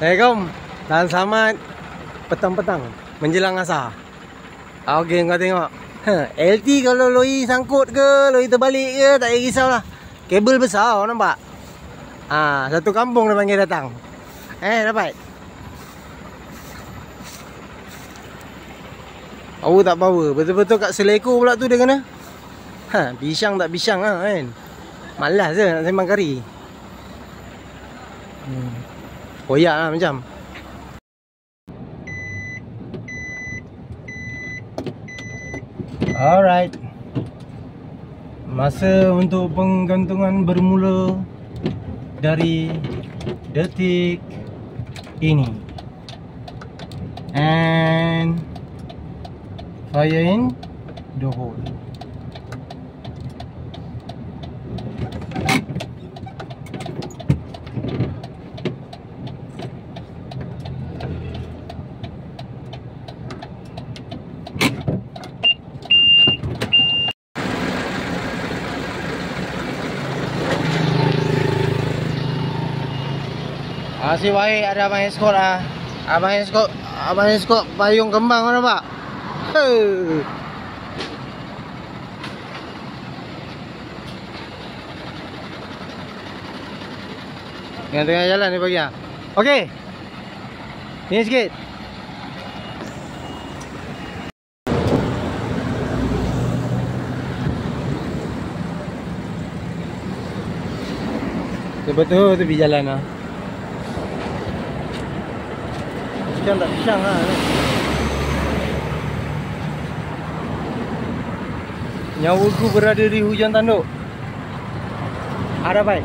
Assalamualaikum dan selamat petang-petang menjelang asar. Okey, kau tengok. LT kalau lori sangkut ke, lori terbalik ke, tak payah risaulah. Kabel besar, nampak? Satu kampung dah panggil datang. Dapat. Aku tak power. Betul-betul kat seleko pula tu dia kena. Bisang tak bisang kan. Malas je nak sembang kari. Koyak lah macam. Alright. Masa untuk penggantungan bermula dari detik ini. And fire in the hole. Masih baik ada Abang Escort lah. Abang Escort payung kembang kau nampak? Yang tengah jalan ni pagi lah. Okey. Ni sikit. Betul-betul tepi jalan lah. Pisang tak pisang lah. Nyawaku berada di hujan tanduk. Ada baik.